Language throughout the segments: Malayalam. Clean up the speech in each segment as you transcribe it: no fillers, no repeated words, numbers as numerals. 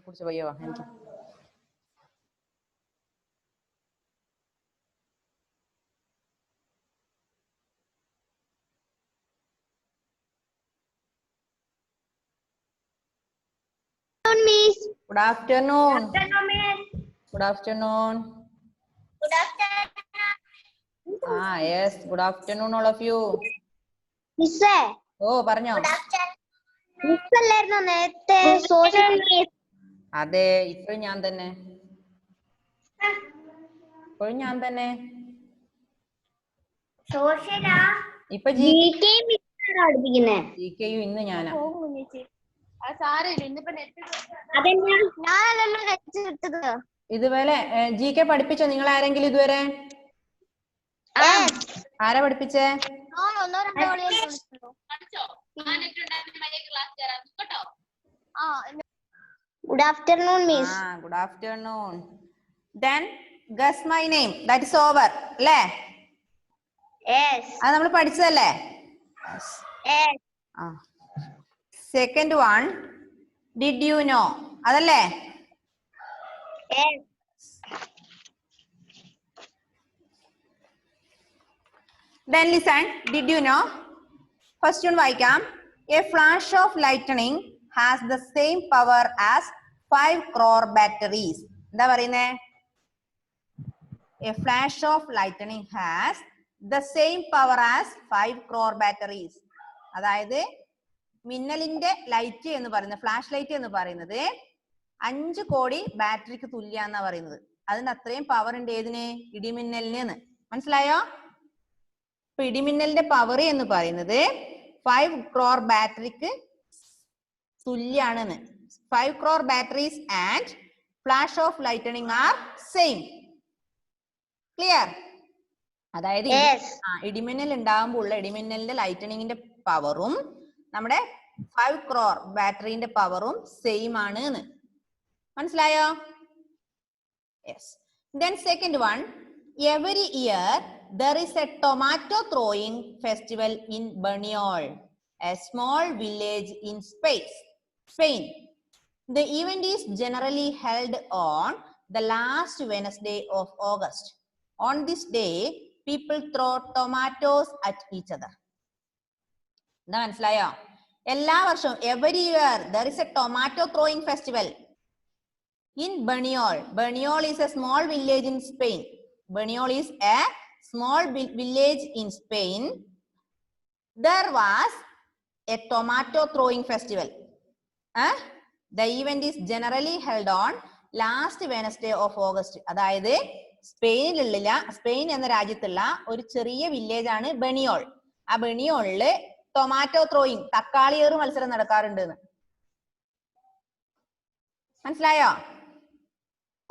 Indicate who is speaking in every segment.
Speaker 1: കുടിച്ച് പോയോ എനിക്ക്
Speaker 2: Miss.
Speaker 1: Good afternoon.
Speaker 2: Good afternoon, Miss.
Speaker 1: Good afternoon.
Speaker 2: Good afternoon.
Speaker 1: Yes. Good afternoon, all of you.
Speaker 2: Miss.
Speaker 1: Oh, പറഞ്ഞോ.
Speaker 2: Good afternoon. Miss അല്ലായിരുന്നോ നേരത്തെ സോഷ്യൽ മിസ്?
Speaker 1: അതെ, ഇപ്പോഴും ഞാൻ തന്നെ.
Speaker 2: സോഷ്യലാ?
Speaker 1: ഇപ്പൊ
Speaker 2: ജികെ മിസ് ആണ് പഠിപ്പിക്കുന്നേ.
Speaker 1: ജികെയും ഇന്ന് ഞാനാ.
Speaker 2: അതെന്നാ ഞാനല്ലല്ലോ കഴിച്ചു കിട്ടത്.
Speaker 1: ഇതുവരെ ജികെ പഠിപ്പിച്ചോ നിങ്ങൾ ആരെങ്കിലും ഇതുവരെ? ആരാ പഠിപ്പിച്ചേ?
Speaker 2: Good afternoon, Miss.
Speaker 1: Good afternoon. Then guess my name. That is over. അല്ലേ?
Speaker 2: Yes.
Speaker 1: അത് നമ്മൾ പഠിച്ചതല്ലേ?
Speaker 2: Yes.
Speaker 1: Second one, did you know? അതല്ലേ?
Speaker 2: Yes.
Speaker 1: Then listen, did you know? First one വായിക്കാം. A flash of lightning has the same power as 5 crore batteries. എന്താ പറയുന്നേ? A flash of lightning has the same power as 5 crore batteries. അതായത് മിന്നലിന്റെ ലൈറ്റ് എന്ന് പറയുന്നത്, ഫ്ലാഷ് ലൈറ്റ് എന്ന് പറയുന്നത് 5 കോടി ബാറ്ററിക്ക് തുല്യാന്നാ പറയുന്നത്. അതിന് അത്രയും പവർ ഉണ്ട് ഏതിന്? ഇടിമിന്നലിന്. മനസ്സിലായോ? ഇപ്പൊ ഇടിമിന്നലിന്റെ പവർ എന്ന് പറയുന്നത് 5 crore ബാറ്ററിക്ക് തുല്യാണെന്ന്. 5 crore batteries and flash of lightning are same. Clear? അതായത് ഇടിമിന്നൽ ഉണ്ടാകുമ്പോൾ ഉള്ള ഇടിമിന്നലിന്റെ ലൈറ്റനിങ്ങിന്റെ പവറും നമ്മുടെ 5 crore ബാറ്ററിന്റെ പവറും സെയിം ആണ്. മനസ്സിലായോ? Yes. Then second one, every year there is a tomato throwing festival in Baniyol, a small village in Spain. The event is generally held on the last Wednesday of August. On this day, people throw tomatoes at each other. എന്താ മനസ്സിലായോ? എല്ലാ വർഷവും every year there is a tomato throwing festival in Baniyol. Baniyol is a small village in Spain. Baniyol is a small village in Spain. There was a tomato throwing festival. The event is generally held on last Wednesday of August. അതായത് സ്പെയിൻ എന്ന രാജ്യത്തുള്ള ഒരു ചെറിയ വില്ലേജ് ആണ് ബെണിയോൾ. ആ ബെണിയോളില് ടൊമാറ്റോ ത്രോയിങ്, തക്കാളി ഏറ് മത്സരം നടക്കാറുണ്ട്. മനസ്സിലായോ?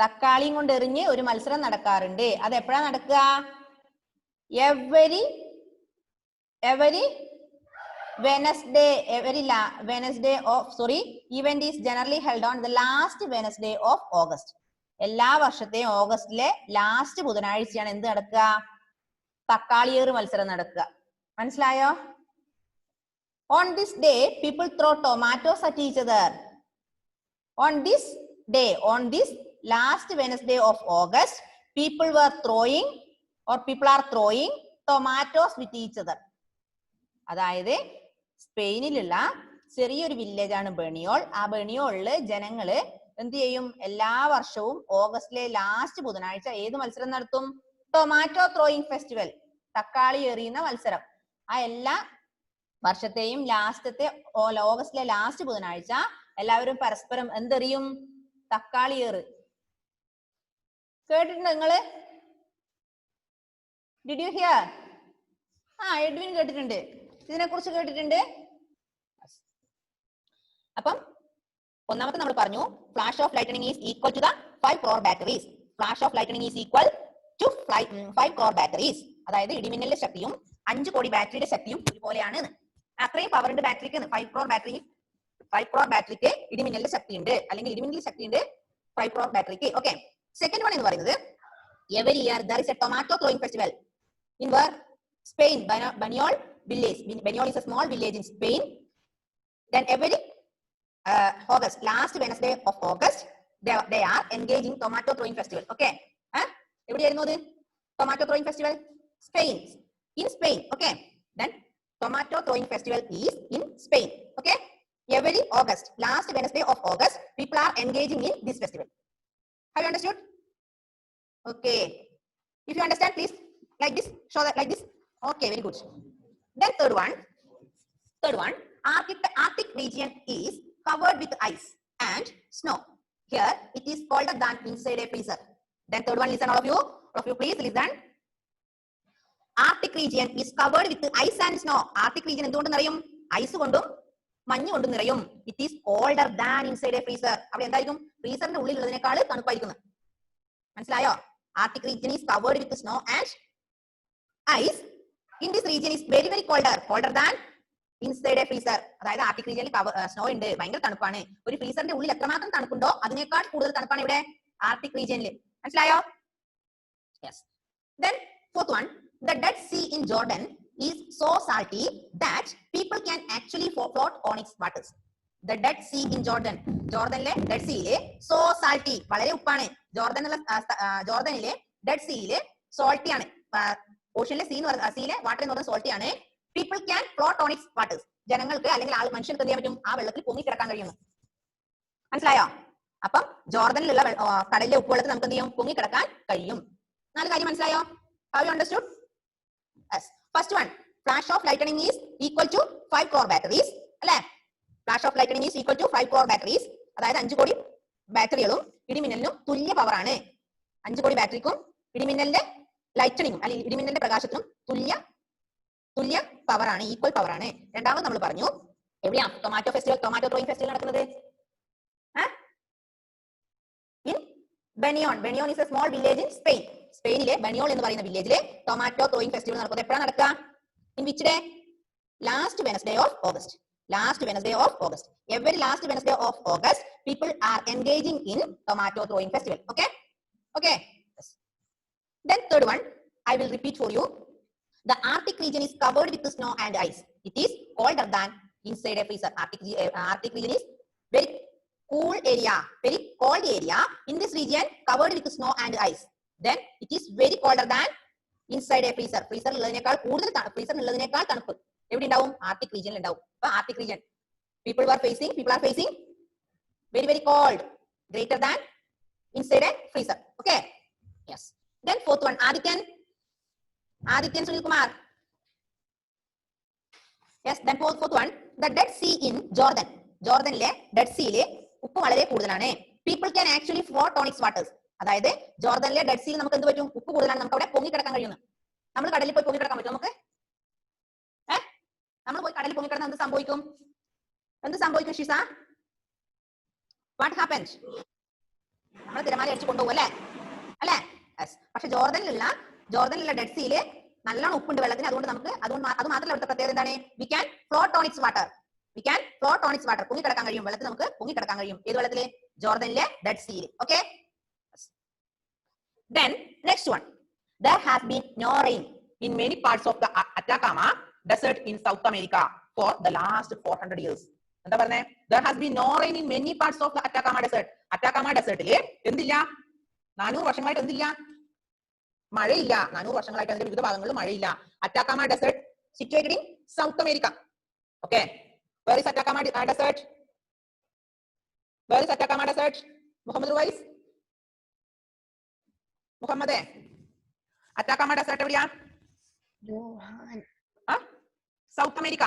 Speaker 1: തക്കാളിയും കൊണ്ട് എറിഞ്ഞ് ഒരു മത്സരം നടക്കാറുണ്ട്. അത് എപ്പോഴാ നടക്കുക? event is generally held on the last Wednesday of August. എല്ലാ വർഷത്തെയും ഓഗസ്റ്റിലെ ലാസ്റ്റ് ബുധനാഴ്ചയാണ് എന്ത് നടക്കുക? തക്കാളിയേറ് മത്സരം നടക്കുക. മനസ്സിലായോ? On this day, people throw tomatoes at each other. On this last Wednesday of August, people are throwing tomatoes with each other. അതായത് സ്പെയിനിലുള്ള ചെറിയൊരു വില്ലേജ് ആണ് ബെണിയോൾ. ആ ബെണിയോളില് ജനങ്ങള് എന്ത് ചെയ്യും? എല്ലാ വർഷവും ഓഗസ്റ്റിലെ ലാസ്റ്റ് ബുധനാഴ്ച ഏത് മത്സരം നടത്തും? ടൊമാറ്റോ ത്രോയിങ് ഫെസ്റ്റിവൽ, തക്കാളി എറിയുന്ന മത്സരം. ആ എല്ലാ വർഷത്തെയും ഓഗസ്റ്റിലെ ലാസ്റ്റ് ബുധനാഴ്ച എല്ലാവരും പരസ്പരം എന്തെറിയും? തക്കാളി ഏറ്. കേട്ടിട്ടുണ്ടോ നിങ്ങള്? Did you here? എഡ്വിൻ കേട്ടിട്ടുണ്ട്. ഇതിനെ കുറിച്ച് കേട്ടിട്ടുണ്ട്. അപ്പം ഒന്നാമത്തെ നമ്മൾ പറഞ്ഞു, flash of lightning is equal to the 5 crore batteries. Flash of lightning is equal to 5 crore batteries. അതായത് ഇടിമിന്നലിന്റെ ശക്തിയും 5 കോടി ബാറ്ററിയുടെ ശക്തിയും ഒരുപോലെയാണ്. അത്രയും പവർ ഉണ്ട് ബാറ്ററിക്ക്. 5 crore ബാറ്ററിക്ക് ഇടിമിന്നലിന്റെ ശക്തി ഉണ്ട്, അല്ലെങ്കിൽ ഇടിമിന്നലിന്റെ ശക്തി ഉണ്ട് 5 crore ബാറ്ററിക്ക്. ഓക്കെ. സെക്കൻഡ് വൺ എന്ന് പറയുന്നത്, every year there is a tomato throwing festival in Spain, Baniyol village. Baniyol is a small village in Spain. Then every August, last Wednesday of August, they are engaging tomato throwing festival. Okay, എവിടെയായിരുന്നു അത്? Tomato throwing festival, Spain. In Spain. Okay, then tomato throwing festival is in Spain. Okay, every August, last Wednesday of August, people are engaging in this festival. Have you understood? Okay, if you understand, please like this, show that like this. Okay, very good. Then third one, Arctic region is covered with ice and snow. Here it is colder than inside a freezer. Then third one, listen all of you please listen. Arctic region is covered with ice and snow. Arctic region എന്തുകൊണ്ട് നിറയും? ഐസ് കൊണ്ടും മഞ്ഞ് കൊണ്ടും നിറയും. It is colder than inside a freezer. അവിടെ എന്തായിരിക്കും? ഫ്രീസറിന്റെ ഉള്ളിലുള്ളതിനേക്കാൾ തണുപ്പായിരിക്കും. മനസ്സിലായോ? Arctic region is covered with snow and ice. In this region is very very colder than inside a freezer. അതായത് ആർട്ടിക് റീജിയനിൽ സ്നോ ഉണ്ട്, ഭയങ്കര തണുപ്പാണ്. ഒരു ഫ്രീസറിന്റെ ഉള്ളിൽ എത്രമാത്രം തണുപ്പുണ്ടോ അതിനേക്കാൾ കൂടുതൽ തണുപ്പാണ് ഇവിടെ ആർട്ടിക് റീജിയനിൽ. മനസ്സിലായോ? Yes. Then fourth one, the Dead Sea in Jordan is so salty that people can actually float on its waters. The Dead Sea in Jordan, ജോർദനിലെ ഡെഡ് സീയിലെ so salty, വളരെ ഉപ്പാണ്. ജോർദനിലെ ഡെഡ് സീയിലെ സോൾട്ടി ആണ്. ഓഷ്യനിലെ സീയിലെ വാട്ടർ എന്ന് പറയുന്നത് സോൾട്ടി ആണ്. People can float on its waters. ജനങ്ങൾക്ക് അല്ലെങ്കിൽ മനുഷ്യർക്ക് എന്ത് ചെയ്യാൻ പറ്റും? ആ വെള്ളത്തിൽ പൊങ്ങിക്കിടക്കാൻ കഴിയുന്നു. മനസ്സിലായോ? അപ്പം ജോർദനിലുള്ള കടലിലെ ഉപ്പുവെള്ളത്തിൽ നമുക്ക് എന്ത് ചെയ്യും? പൊങ്ങിക്കിടക്കാൻ കഴിയും. 4 കാര്യം മനസ്സിലായോ? Have you understood? Yes. First one, flash of lightning is equal to 5 crore batteries. അല്ലേ? Flash of lightning is equal to 5 crore batteries. അതായത് 5 കോടി ബാറ്ററികളും ഇടിമിന്നലിനും തുല്യ പവറാണ്. 5 കോടി ബാറ്ററിക്കും ഇടിമിന്നലിന്റെ ലൈറ്റനിങ്ങും അല്ലെങ്കിൽ ഇടിമിന്നലിന്റെ പ്രകാശത്തിനും തുല്യ പവറാണ്, ഈക്വൽ പവറാണ്. രണ്ടാമത് നമ്മൾ പറഞ്ഞു എവിടെയാ ടൊമാറ്റോ ത്രോയിങ് ഫെസ്റ്റിവൽ നടക്കുന്നത്? In Bunol. Bunol is a small village in Spain. സ്പെയിനിലെ ബെനിയോൺ എന്ന് പറയുന്ന വില്ലേജിലെ ടൊമാറ്റോ ത്രോയിങ് ഫെസ്റ്റിവൽ നടക്കുന്നത് എപ്പോഴാണ് നടക്കുക? In which day? Last Wednesday of August. Every last Wednesday of August, people are engaging in tomato throwing festival. Okay. Yes. Then third one, I will repeat for you. The Arctic region is covered with snow and ice. It is colder than inside a freezer. Arctic region is very cold area, very cold area. In this region, covered with snow and ice. Then it is very colder than inside a freezer. Freezer ഉള്ളതിനേക്കാൾ കൂടുതൽ ഫ്രീസർ ഉള്ളതിനേക്കാൾ തണുപ്പ് എവിടെ ഉണ്ടാവും? ആർട്ടിക് റീജിയനിൽ ഉണ്ടാവും. അപ്പൊ Arctic region people are facing very very cold, greater than inside a freezer. Okay. Yes. Then fourth one, Adityan Sunil Kumar. Yes. Then fourth one, the Dead Sea in Jordan. ജോർദനിലെ ഡെഡ് സീയിലെ ഉപ്പ് വളരെ കൂടുതലാണ്. People can actually float on its waters. അതായത് ജോർദനിലെ ഡെഡ് സീയിൽ നമുക്ക് എന്ത് പറ്റും? ഉപ്പ് കൂടുതലാണ്, നമുക്ക് അവിടെ പൊങ്ങിക്കിടക്കാൻ കഴിയുന്നു. നമ്മൾ കടലിൽ പോയി പൊങ്ങിക്കിടക്കാൻ പറ്റും നമുക്ക്? നമ്മൾ പോയി കടലിൽ പൊങ്ങിക്കിടന്നാൽ എന്ത് സംഭവിക്കും ഷിസ? What happens? നമ്മൾ തിരമാല അടിച്ചു കൊണ്ടുപോകും അല്ലേ? പക്ഷെ ജോർദനിലുള്ള ഡെഡ് സീയില് നല്ലോണം ഉപ്പുണ്ട് വെള്ളത്തിന്. അതുകൊണ്ട് നമുക്ക് അത് മാത്രമല്ല അവിടുത്തെ പ്രത്യേകത എന്താണ്? We can float on its water. പൊങ്ങിക്കിടക്കാൻ കഴിയും, വെള്ളത്തിൽ നമുക്ക് പൊങ്ങിക്കിടക്കാൻ കഴിയും. ഏത് വെള്ളത്തില്? ജോർദനിലെ ഡെഡ് സീയിൽ. Okay. Then next one, there has been no rain in many parts of the Atacama Desert in South America for the last 400 years. എന്താ പറഞ്ഞേ? There has been no rain in many parts of the Atacama Desert. Atacama Desert എന്തില്ല? 400 വർഷങ്ങളായിട്ട് എന്തില്ല? മഴയില്ല. 400 വർഷങ്ങളായിട്ട് അതിന്റെ വിവിധ ഭാഗങ്ങളിൽ മഴയില്ല. Atacama Desert situated in South America. Okay. Where is Atacama Desert? Muhammad Ruwais? മുഹമ്മദേ, അറ്റാക്കാമ ഡെസേർട്ട് എവിടെയാ? South America.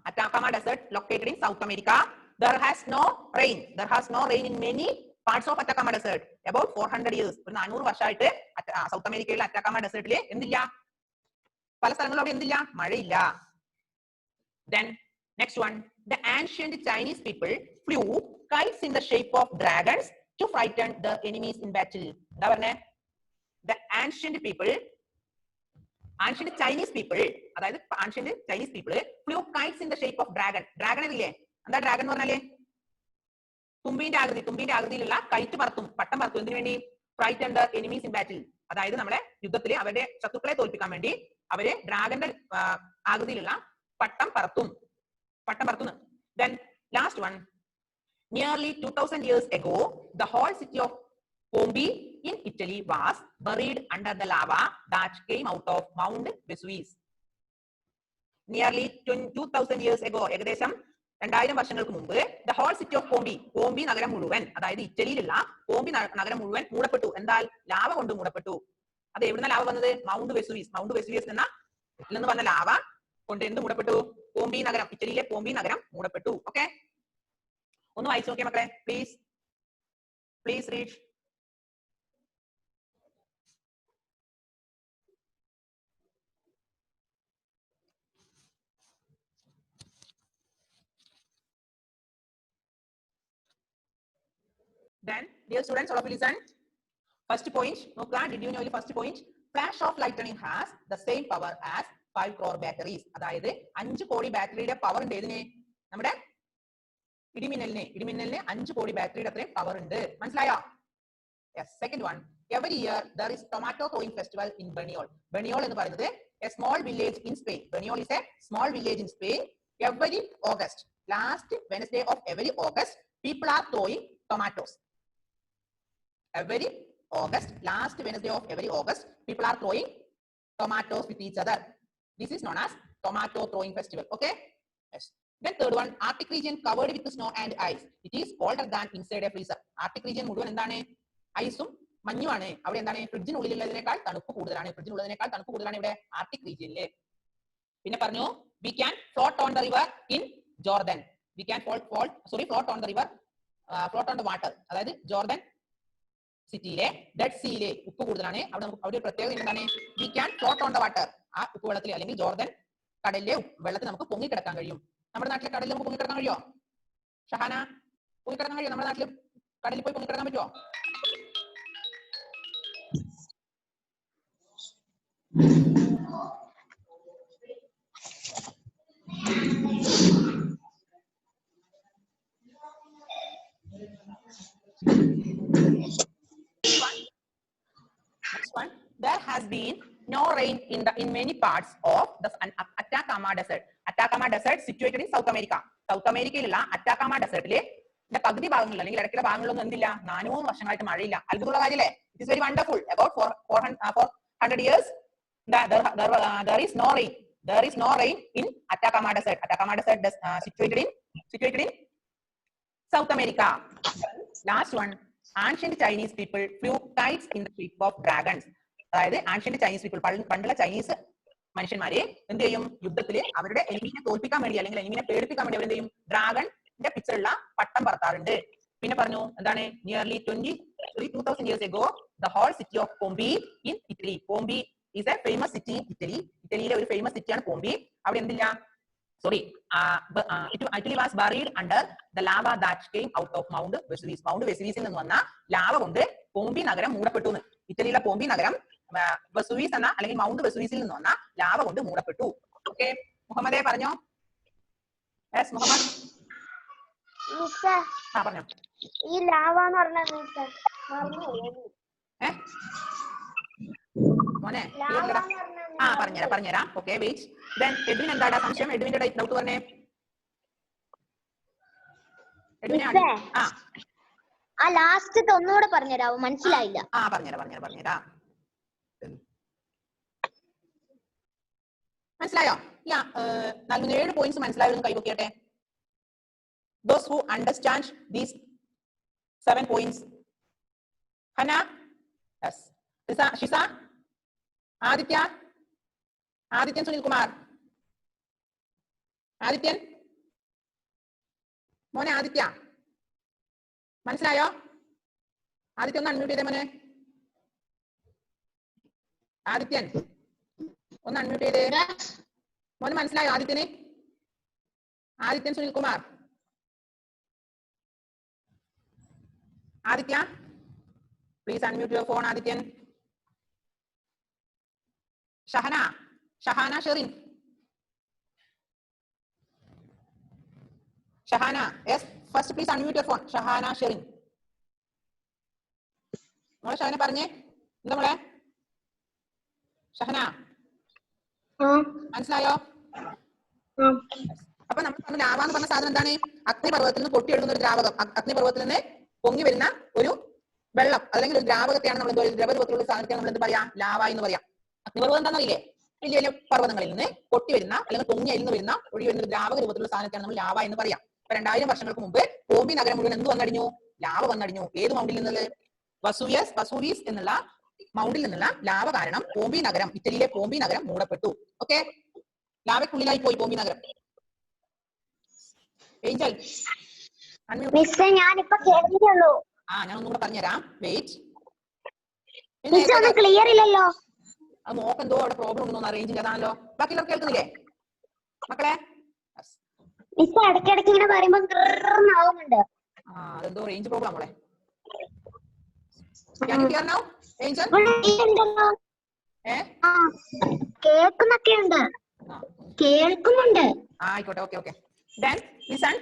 Speaker 1: Atacama Desert located in South America. There has no rain in many parts of Atacama Desert. About 400 years. 400 വർഷമായിട്ട് സൗത്ത് അമേരിക്കയിലെ അറ്റാക്കാമ ഡെസേർട്ടില് എന്തില്ല? പല സ്ഥലങ്ങളും അവിടെ എന്തില്ല? മഴയില്ല. Then next one, the ancient Chinese people flew kites in the shape of dragons to frighten the enemies in battle. എന്താ പറഞ്ഞേ? The ancient Chinese people flew kites in the shape of dragon. Dragon ഇല്ലേ? എന്താ ഡ്രാഗൺ എന്ന് പറഞ്ഞാല്? തുമ്പിന്റെ ആകൃതിയിലുള്ള കൈറ്റ് പട്ടം പറത്തും. എന്തിനു വേണ്ടി? frighten the enemies in battle. അതായത് നമ്മളെ യുദ്ധത്തിൽ അവരുടെ ശത്രുക്കളെ തോൽപ്പിക്കാൻ വേണ്ടി അവര് ഡ്രാഗന്റെ ആകൃതിയിലുള്ള പട്ടം പറത്തുന്നു. Then Last one. Nearly 2000 years ago, the whole city of Pompi in Italy was buried under the lava that came out of Mount Vesuvius. Nearly 2000 years ago, ഏകദേശം 2000 വർഷങ്ങൾക്ക് മുമ്പ് the whole city of പോംബി നഗരം മുഴുവൻ, അതായത് ഇറ്റലിയിലുള്ള പോംബി നഗരം മുഴുവൻ മൂടപ്പെട്ടു. എന്താൽ? ലാവ കൊണ്ട് മൂടപ്പെട്ടു. അത് എവിടുന്ന ലാവ വന്നത്? മൗണ്ട് വെസുവിയസ് എന്ന് പറഞ്ഞ ലാവ കൊണ്ട് എന്ത് മൂടപ്പെട്ടു? പോംബി നഗരം, ഇറ്റലിയിലെ പോംബി നഗരം മൂടപ്പെട്ടു. ഓക്കെ, ഒന്ന് വായിച്ചു നോക്കിയ മക്കളെ, please read. Then, dear students, all of you listen. First point, did you know the first point? Flash of lightning has the same power as 5 crore batteries. അതായത് 5 കോടി ബാറ്ററിയുടെ പവർ ഉണ്ട്. ഏതിന്? നമ്മുടെ ഇടിമിന്നലിന് 5 കോടി ബാറ്ററിയുടെ അത്രയും പവർ ഉണ്ട്. മനസ്സിലായോ? Yes. Second one, every year there is tomato throwing festival in Beniol. Beniol എന്ന് പറയുന്നത് a small village in Spain. Beniol is a small village in Spain. Every August, last Wednesday of every August, people are throwing tomatoes. Every August, last Wednesday of every August, people are throwing tomatoes with each other. This is known as tomato throwing festival. Okay. Yes. Then third one, Arctic region covered with snow and ice. It is colder than inside a freezer. Arctic region മുഴുവൻ എന്താണ്? ഐസും മഞ്ഞുമാണ്. അവിടെ എന്താണ്? ഫ്രിഡ്ജിനുള്ളിലുള്ളതിനേക്കാൾ തണുപ്പ് കൂടുതലാണ് ഇവിടെ ആർട്ടിക് റീജിയനില്. പിന്നെ പറഞ്ഞു, we can float on the river in Jordan. We can float on the river, float on the water. അതായത് ജോർദൻ സിറ്റിയിലെ ഡെഡ് സീയിലെ ഉപ്പ് കൂടുതലാണ്. അവിടെ പ്രത്യേകത എന്താണ്? We can float on the water. ആ ഉപ്പ് വെള്ളത്തിൽ അല്ലെങ്കിൽ ജോർദൻ കടലിലെ വെള്ളത്തിൽ നമുക്ക് പൊങ്ങിക്കിടക്കാൻ കഴിയും. നമ്മുടെ നാട്ടിലെ കടലിൽ നമുക്ക് പൊങ്ങിക്കിടക്കാൻ കഴിയുമോ? ഷഹാന, പൊങ്ങിക്കിടക്കാൻ കഴിയോ? നമ്മുടെ നാട്ടിൽ കടലിൽ പോയി പൊങ്ങിക്കിടക്കാൻ പറ്റുമോ? Next one, there has been no rain in many parts of the Atacama Desert. Atacama Desert situated in South America. South America Atacama Desert പകുതി ഭാഗങ്ങളിൽ അല്ലെങ്കിൽ ഇടയ്ക്കുള്ള ഭാഗങ്ങളിലൊന്നും എന്തില്ല, 400 വർഷങ്ങളായിട്ട് മഴയില്ല. അത്ഭുതമുള്ള കാര്യല്ലേ? It is very wonderful. About 400 years there is no rain. There is no rain in Atacama Desert. Atacama Desert situated in South America. Last one, ancient Chinese people flew kites in the shape of dragons. അതായത് ancient Chinese people, പണ്ടുള്ള ചൈനീസ് മനുഷ്യന്മാരെ എന്ത് ചെയ്യും? യുദ്ധത്തില് അവരുടെ എനിമിനെ തോൽപ്പിക്കാൻ വേണ്ടി അല്ലെങ്കിൽ എനിമിനെ പേടിപ്പിക്കാൻ വേണ്ടി അവരെന്ത് ചെയ്യും? ഡ്രാഗന്റെ പിക്ചറുള്ള പട്ടം പറത്താറുണ്ട്. പിന്നെ പറഞ്ഞു എന്താണ്? Nearly 2000 years ago, the whole city of Pompi in Italy. Pompi is a famous city in Italy. ഇറ്റലിയിലെ ഒരു ഫേമസ് സിറ്റിയാണ് പോംബി. അവിടെ എന്തില്ല? Italy was buried under the lava that came out of Mount Vesuvius. Mount Vesuvius നിന്ന് വന്ന ലാവ കൊണ്ട് പോംബി നഗരം മൂടപ്പെട്ടു. ഇറ്റലിയിലെ പോംബി നഗരം വെസുവീസ് എന്ന അല്ലെങ്കിൽ മൗണ്ട് വെസുവീസിൽ നിന്ന് വന്ന ലാവ കൊണ്ട് മൂടപ്പെട്ടു. ഓക്കെ, മുഹമ്മദേ പറഞ്ഞോ. യെസ് മുഹമ്മദ്. പറഞ്ഞോ.
Speaker 2: ഈ ലാവ എന്ന് പറഞ്ഞാൽ
Speaker 1: മോനെ പറഞ്ഞുതരാം. Okay, wait. ദെൻ എഡ്വിൻ എന്താടാ സംശയം? എഡ്വിന്റെ ഡൗട്ട് പറഞ്ഞേ.
Speaker 2: ആ ലാസ്റ്റ് ഒന്നുകൂടെ പറഞ്ഞുതരാവോ? മനസ്സിലായില്ല.
Speaker 1: പറഞ്ഞുതരാം. മനസ്സിലായോ? 47 points മനസ്സിലായവരും കൈവയ്ക്കട്ടെ. Those who understand these 7 points. Hana, yes. Shisa, Adityan Sunil Kumar. Adityan, മോനെ ആദിത്യ മനസ്സിലായോ? ആദിത്യ ഒന്ന് അൺമ്യൂട്ട് ചെയ്തേ മോനെ. ആദിത്യൻ ഒന്ന് അൺമ്യൂട്ട് ചെയ്തേ മോനെ. മനസ്സിലായോ ആദിത്യന്? Adithyan Sunil Kumar. Aditya, please unmute your phone. Adithyan. Shahana Sherin. Shahana, yes, first please unmute your phone. Shahana Sherin. മോളെ ഷഹാന പറഞ്ഞേ. എന്താ മോളെ ഷഹന? മനസ്സിലായോ? അപ്പൊ നമ്മൾ പറഞ്ഞ ലാവ എന്ന് പറഞ്ഞ സാധനം എന്താണ്? അഗ്നിപർവ്വതത്തിൽ നിന്ന് പൊട്ടിയെടുക്കുന്ന ഒരു ദ്രാവകം. അഗ്നിപർവ്വതത്തിൽ നിന്ന് പൊങ്ങി വരുന്ന ഒരു വെള്ളം അല്ലെങ്കിൽ ഒരു ദ്രാവകത്തെയാണ് നമ്മൾ ദ്രവരൂപത്തിലുള്ള സാധനത്തെ നമ്മൾ എന്ത് പറയാം? ലാവ എന്ന് പറയാം. അഗ്നിപർവ്വതം എന്താണെന്നറിയില്ലേ? വലിയ വലിയ പർവ്വതങ്ങളിൽ നിന്ന് പൊട്ടി വരുന്ന അല്ലെങ്കിൽ പൊങ്ങി അരിന്ന് വരുന്ന ഒഴി വരുന്ന ദ്രാവക രൂപത്തിലുള്ള സാധനത്തെയാണ് നമ്മൾ ലാവ എന്ന് പറയാം. അപ്പൊ 2000 വർഷങ്ങൾക്ക് മുമ്പ് ബോംബെ നഗരം മുഴുവൻ എന്ത് വന്നടിഞ്ഞു? ലാവ വന്നടിഞ്ഞു. ഏത് മൗണ്ടിൽ നിന്നുള്ള? വസൂവീസ് എന്നുള്ള മൗണ്ടിൽ നിന്നുള്ള ലാവ കാരണം ബോംബെ നഗരം, ഇറ്റലിയിലെ ബോംബെ നഗരം മൂടപ്പെട്ടു. ഓക്കെ, ലാവയ്ക്കുള്ളിലായി പോയി ബോംബെ നഗരം. ഏഞ്ചൽ
Speaker 2: മിസ്സേ ഞാനിപ്പോ കേൾക്കുന്നുള്ളൂ.
Speaker 1: ഞാൻ ഒന്നുകൂടെ പറഞ്ഞുതരാം. വെയിറ്റ്.
Speaker 2: മിസ്സേ ഒന്നും ക്ലിയർ ഇല്ലല്ലോ.
Speaker 1: അത് നോക്കെന്തോ അവിടെ പ്രോബ്ലം ഉണ്ടോ അറേഞ്ച് ചെയ്താണല്ലോ. ബാക്കിയുള്ളവർ കേൾക്കുന്നില്ലേ മക്കളെ?
Speaker 2: മിസ്സേ ഇടയ്ക്കിടയ്ക്ക് ഇങ്ങനെ പറയുമ്പോ ആവുന്നുണ്ട്.
Speaker 1: അതെന്തോ റേഞ്ച് പ്രോബ്ലം മോളെ.
Speaker 2: കേൾക്കുന്നുണ്ട്.
Speaker 1: ആയിക്കോട്ടെ, okay okay. Then listen.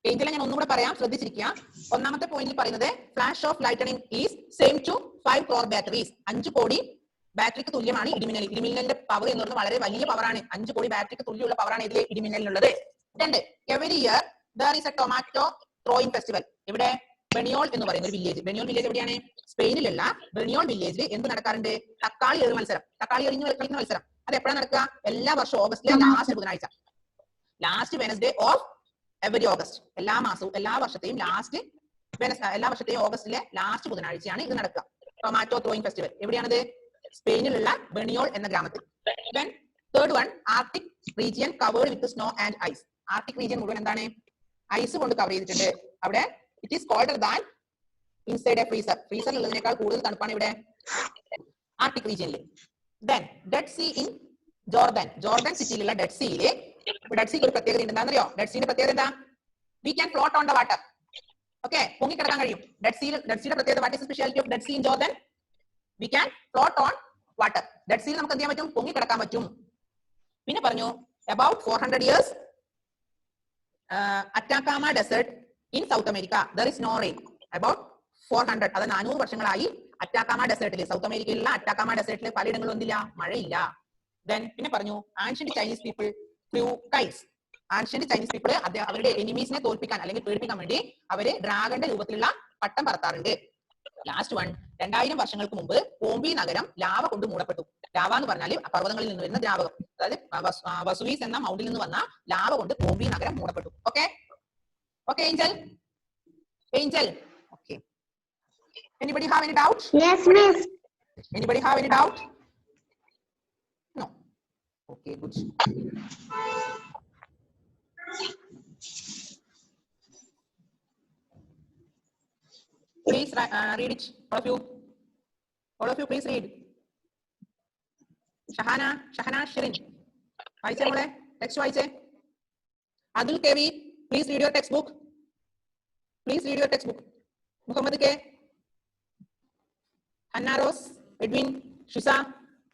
Speaker 1: Angel ഞാൻ ഒന്നുകൂടെ പറയാം, ശ്രദ്ധിച്ചിരിക്കുക. ഒന്നാമത്തെ പോയിന്റിൽ പറയുന്നത് flash of lightning is same to 5 crore batteries. 5 കോടി ബാറ്ററിക്ക് തുല്യമാണ് ഇടിമിന്നൽ. ഇടിമിന്നലിന്റെ പവർ എന്ന് പറയുന്നത് വളരെ വലിയ പവറാണ്. 5 കോടി ബാറ്ററിക്ക് തുല്യമുള്ള പവറാണ് ഇതിലെ ഇടിമിന്നലിനുള്ളത്. Every year there is a tomato throwing festival. ഇവിടെ ബെനിയോൾ എന്ന് പറയുന്ന ഒരു വില്ലേജ്. ബെനിയോൾ വില്ലേജ് എവിടെയാണ്? സ്പെയിനിലുള്ള ബെനിയോൾ വില്ലേജിൽ എന്ത് നടക്കാറുണ്ട്? തക്കാളി എറിഞ്ഞ മത്സരം, തക്കാളി എറിഞ്ഞ് കളിക്കുന്ന മത്സരം. അത് എപ്പോഴാണ് നടക്കുക? എല്ലാ വർഷവും ഓഗസ്റ്റിലെ ലാസ്റ്റ് ബുധനാഴ്ച, last Wednesday of every August. എല്ലാ മാസവും എല്ലാ വർഷത്തെയും ഓഗസ്റ്റിലെ ലാസ്റ്റ് ബുധനാഴ്ചയാണ് ഇത് നടക്കുക. Tomato throwing festival. എവിടെയാണിത്? സ്പെയിനിലുള്ള ബെനിയോൾ എന്ന ഗ്രാമത്തിൽ. Then third one, Arctic region covered with snow and ice. Arctic region മുഴുവൻ എന്താണ്? ഐസ് കൊണ്ട് കവർ ചെയ്തിട്ടുണ്ട്. അവിടെ it is colder than inside a freezer. ഫ്രീസറിൽ ഉള്ളതിനേക്കാൾ കൂടുതൽ തണുപ്പാണ് ഇവിടെ ആർട്ടിക് റീജിയനിൽ. Then Dead Sea in Jordan. Jordan സിറ്റിയിലുള്ള ഡെഡ് സീയില്, ഡെഡ് സീക്ക് ഒരു പ്രത്യേകത ഉണ്ട്. എന്താണെന്നറിയോ? ഡെഡ് സീന്റെ പ്രത്യേകത എന്താ? We can float on the water. Okay, പൊങ്ങിക്കിടക്കാൻ കഴിയും. ഡെഡ് സീയുടെ പ്രത്യേകത, what is speciality of Dead Sea in Jordan? We can float on water. Dead സീയിൽ നമുക്ക് എന്ത് ചെയ്യാൻ പറ്റും? പൊങ്ങിക്കിടക്കാൻ പറ്റും. പിന്നെ പറഞ്ഞു about 400 years Atacama Desert in South America there is no rain. About 400, അത് 400 വർഷങ്ങളായി അറ്റാക്കാമ ഡെസേർട്ടിൽ, സൗത്ത് അമേരിക്കയിലുള്ള അറ്റാക്കാമ ഡെസേർട്ടിൽ പലയിടങ്ങളും എന്തില്ല? മഴയില്ല. ദെൻ പിന്നെ പറഞ്ഞു ancient Chinese people flew kites. Ancient Chinese people അവരുടെ എനിമീസിനെ തോൽപ്പിക്കാൻ അല്ലെങ്കിൽ പേടിപ്പിക്കാൻ വേണ്ടി അവര് ഡ്രാഗന്റെ രൂപത്തിലുള്ള പട്ടം പറത്താറുണ്ട്. ലാസ്റ്റ് വൺ, 2000 വർഷങ്ങൾക്ക് മുമ്പ് ബോംബെ നഗരം ലാവ കൊണ്ട് മൂടപ്പെട്ടു. ലാവ എന്ന് പറഞ്ഞാൽ പർവ്വതങ്ങളിൽ നിന്ന് വരുന്ന ദ്രാവകം, അതായത് വസൂവീസ് എന്ന മൗണ്ടിൽ നിന്ന് വന്ന ലാവ കൊണ്ട് ബോംബെ നഗരം മൂടപ്പെട്ടു. Okay okay angel, angel. Okay, anybody have any doubt?
Speaker 2: Yes miss.
Speaker 1: Anybody have any doubt? No. Okay, good. Please read it, all of you. All of you, please read. Shahana Shirin. വായിച്ചേ മോളെ, ടെക്സ്റ്റ് വായിച്ചേ. Adul KV, please read your textbook. Please read your textbook. Muhammad K, Anna Rose, Edwin, Shisa,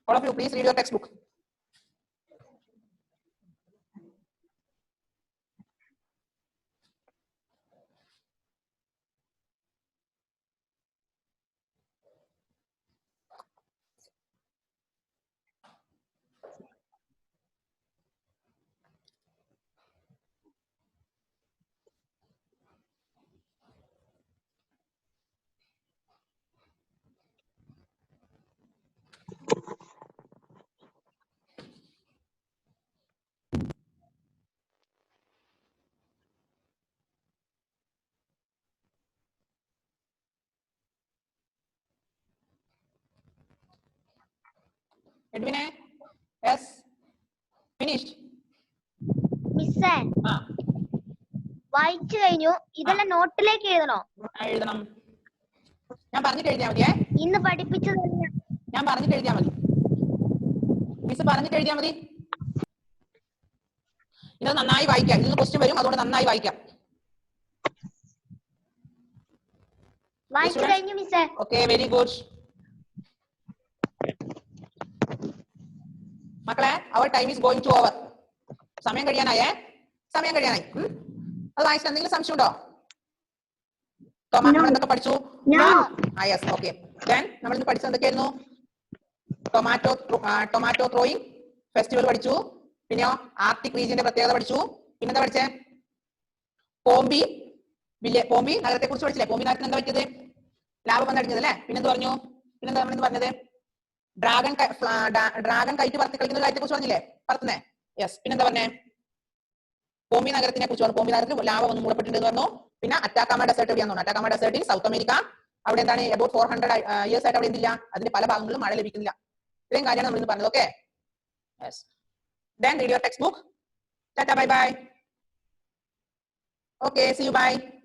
Speaker 1: all of you, please read your textbook. Edwin, yes, finished.
Speaker 2: മിസ്സേ വായിച്ചു കഴിഞ്ഞു. ഇതെല്ലാം നോട്ടിലേക്ക് എഴുതണോ?
Speaker 1: എഴുതണം. ഞാൻ പറഞ്ഞിട്ട് എഴുതിയാൽ മതിയേ.
Speaker 2: ഇന്ന് പഠിപ്പിച്ചത്
Speaker 1: ഞാൻ പറഞ്ഞിട്ട് എഴുതിയാൽ മതി. മിസ് പറഞ്ഞിട്ട് എഴുതിയാൽ മതി. ഇത് നന്നായി വായിക്കാം. ഇതിന് ക്വസ്റ്റ്യൻ വരും, അതുകൊണ്ട് നന്നായി വായിക്കാം.
Speaker 2: വായിച്ചു കഴിഞ്ഞു മിസ്സേ.
Speaker 1: ഓക്കെ, വെരി ഗുഡ് മക്കളെ. Our time is going to over. സമയം കഴിയാനായേ, സമയം കഴിയാനായി. അത് വായിച്ചാൽ എന്തെങ്കിലും സംശയം ഉണ്ടോ? എന്തൊക്കെ പഠിച്ചു? Yes, okay. ദെൻ നമ്മൾ ഇന്ന് പഠിച്ചത് എന്തൊക്കെയായിരുന്നു? ടൊമാറ്റോ ത്രോയിങ് ഫെസ്റ്റിവൽ പഠിച്ചു. പിന്നെയോ ആർട്ടിക് റീജിയന്റെ പ്രത്യേകത പഠിച്ചു. പിന്നെന്താ പഠിച്ചേ? പോംബി നഗരത്തെ കുറിച്ച് പഠിച്ചില്ലേ? പോംബി നഗരത്തിന് എന്താ പറ്റിയത്? ലാവ വന്നടിഞ്ഞത് അല്ലേ? പിന്നെന്ത് പറഞ്ഞു? പിന്നെന്താ നമ്മൾ പറഞ്ഞത്? ഡ്രാഗൺ കയറ്റ് പറത്തി കളിക്കുന്ന കാര്യത്തെ കുറിച്ച് പറഞ്ഞില്ലേ? പറത്തുന്നേ. യെസ്. പിന്നെന്താ പറഞ്ഞേ? പോംബി നഗരത്തിനെ കുറിച്ച് പറഞ്ഞു. പോംബി നഗരത്തിൽ ലാവ വന്ന് മൂടപ്പെട്ടിട്ടുണ്ട് പറഞ്ഞു. പിന്നെ അറ്റാക്കാമ ഡെസേർട്ട് എവിടെയാണെന്ന് പറഞ്ഞു. അറ്റാക്കാമ ഡെസേർട്ടിൽ സൗത്ത് അമേരിക്ക. അവിടെ എന്താണ് അബൌട്ട് 400 ഇയേഴ്സ് ആയിട്ട് അവിടെ എന്തില്ല, അതിന്റെ പല ഭാഗങ്ങളിലും മഴ ലഭിക്കുന്നില്ല. ഇത്രയും കാര്യമാണ് നമ്മൾ ഇന്ന് പറഞ്ഞത്. Okay, then read your textbook. Tata, bye bye. Okay, see you, bye.